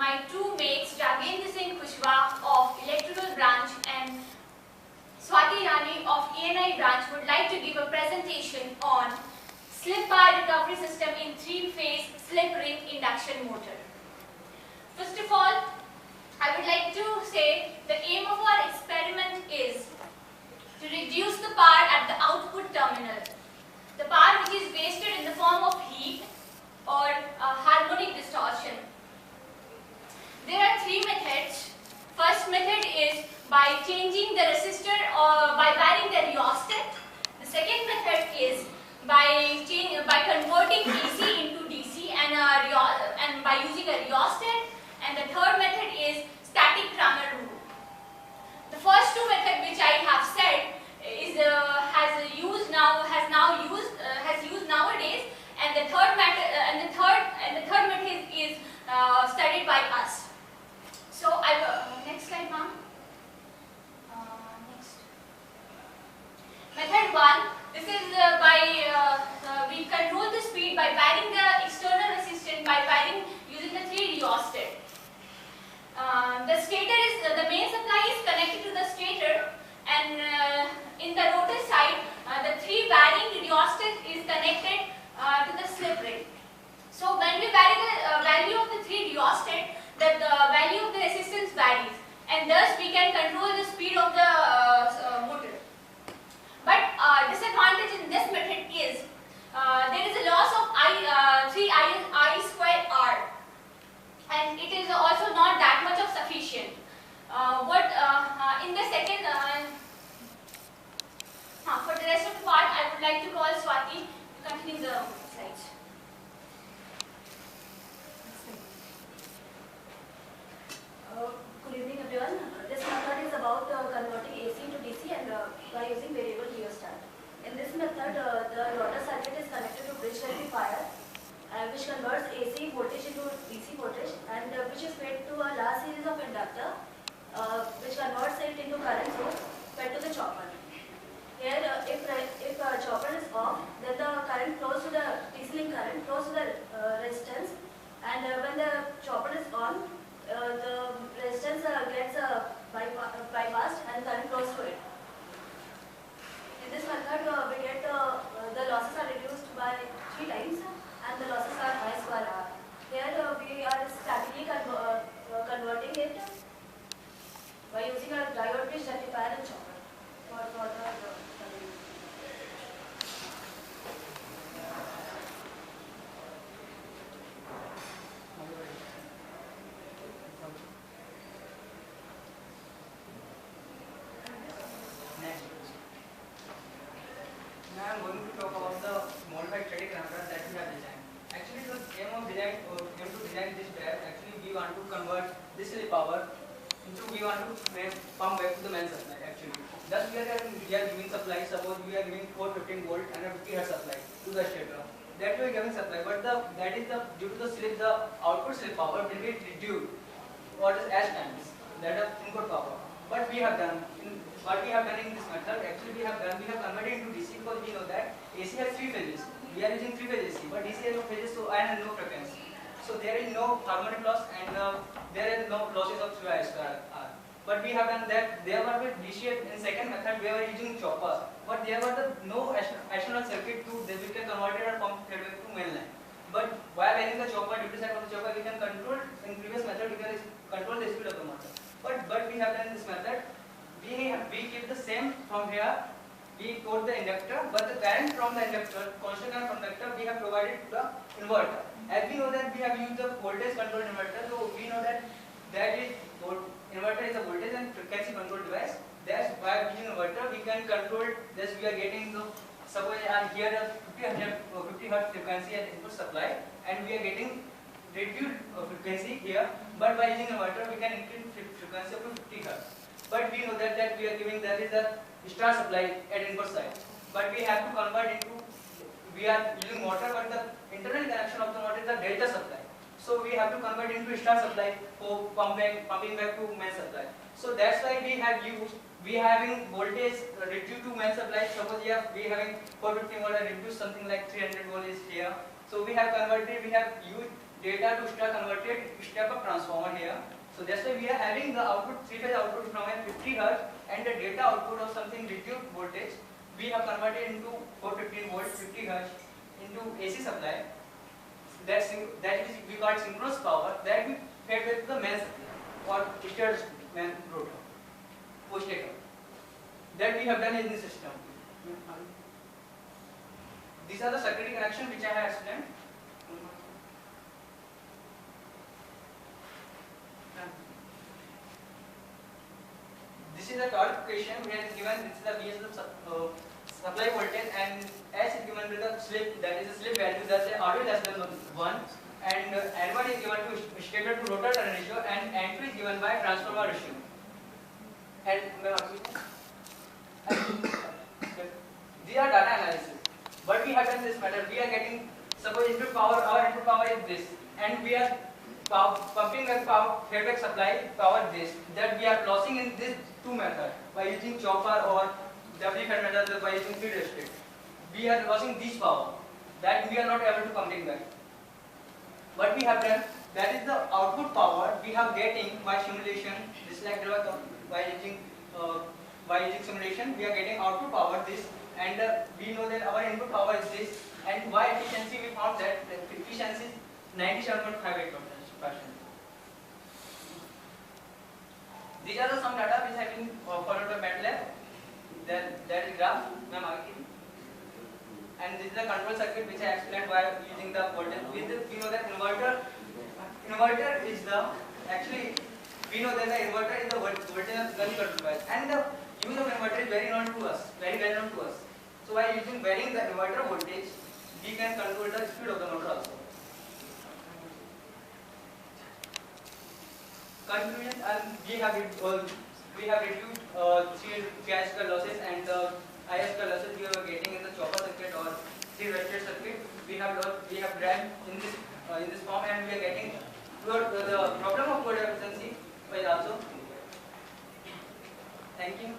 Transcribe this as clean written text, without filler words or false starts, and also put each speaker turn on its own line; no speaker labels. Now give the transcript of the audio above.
my two mates Ragendra Singh Kushwaha of Electrical Branch and Swati Rani of ENI Branch would like to give a presentation on slip bar recovery system in three-phase slip ring induction motor. First of all, I would like to say the aim of our experiment is to reduce the power at the output terminal. The power which is wasted in the form of heat or harmonic distortion. There are three methods. First method is by changing the resistor or by varying the rheostat. The second method is by converting AC into DC and by using a rheostat. And the third method is static Cramer rule. The first two methods which I have said is has used nowadays, and the third method is studied by us. So I will next slide, ma'am. Next. Method 1. This is we control the speed by varying the external resistance using the three rheostat. The stator is the main supply is connected to the stator, and in the rotor side the three varying rheostat is connected to the slip ring. So when we vary the value of the three rheostat, the value of the resistance varies, and thus we can control the speed of the motor. But disadvantage in this method is there is a loss of I square R, and it is also not that much of sufficient. In the second, for the rest of the part, I would like to call Swati to continue the slides.
Good evening, everyone. This method is about converting AC into DC and by using variable rheostat. In this method, the rotor circuit is connected to bridge rectifier, which converts AC voltage into DC voltage, and which is fed to a large series of inductor, which converts it into current source fed to the chopper. Here, if chopper is off, then the current flows to the DC link current flows to the resistance, and when the chopper is on, the resistance gets bypassed and current flows to it. In this method, we get the losses are reduced by 3 times, and the losses are I square R. Here we are statically converting it by using a diode bridge rectifier and chopper for the
Now I am going to talk about the modified static Cramer that we have designed. Actually, the aim to design this drive, actually we want to convert this power into we want to pump back to the main supply. Actually, thus we are giving supply. Suppose we are giving 415 volt and a 50 hertz supply to the stator. That we are giving supply, but due to the slip, the output slip power will be reduced. What is as times that is input power. What we have done in this method, actually we have converted into DC because we know that AC has 3 phases. We are using 3 phase AC, but DC has no phases, so I have no frequency. So there is no harmonic loss and there is no losses of 3 square R. But we have done that. There were with DC in second method we were using choppers, but there were no external circuit that we can convert it and pump fed back to main line. But while using the chopper, duty cycle of the chopper, we can control. In previous method we can control the speed of the motor. But we have done in this method. We keep the same from here. We code the inductor, but the current from the inductor, constant current from the inductor, we have provided to the inverter. As we know that we have used the voltage control inverter, so we know that inverter is a voltage and frequency control device. That's why using inverter we can control this. We are getting the suppose here a 50 hertz frequency as input supply, and we are getting reduced frequency here. But by using inverter we can increase frequency up to 50 hertz. But we know that we are giving that is a star supply at input side. But we have to convert into, we are using motor, but the internal connection of the motor is the delta supply. So we have to convert into star supply for pumping back to main supply. So that's why we having voltage reduced to main supply. Suppose we having 450 volt and reduced something like 300 volt is here. So we have converted, we have used data to star converted step up transformer here. So that's why we are having the output, three-phase output from a 50 Hz and the data output of something reduced voltage. We have converted into 415 volts, 50 Hz into AC supply. That is we call synchronous power that we fed with the main supply or stirred main rotor, post-stator. That we have done in this system. These are the circuitry connections which I have explained. This is a torque equation where it is given, this is the VSL supply voltage and S is given to the slip, that is the slip value, that is R less than 1 and N1 is given to stator to rotor turn ratio and N2 is given by transformer ratio. And these are data analysis. But we have done this matter, we are getting, suppose input power, our input power is this and we are pumping the power feedback supply power this, that we are losing in this two method by using chopper or W-fed method by using feed restrict. We are losing this power that we are not able to pumping back. What we have done, that is the output power we have getting by simulation. This is like by using simulation we are getting output power this and we know that our input power is this and Y efficiency we found that the efficiency is 97.58%. These are the some data which have been followed by MATLAB. That is graph, and this is the control circuit which I explained by using the voltage. We know that inverter is the actually we know that the inverter is the voltage control device, and the use of inverter is very well known to us. So by varying the inverter voltage, we can control the speed of the motor also. Conclusion: we have reduced three PI2 losses and the I2 losses we were getting in the chopper circuit or three vested circuit. We have driven in this form and we are getting the problem of load efficiency by also. Thank you.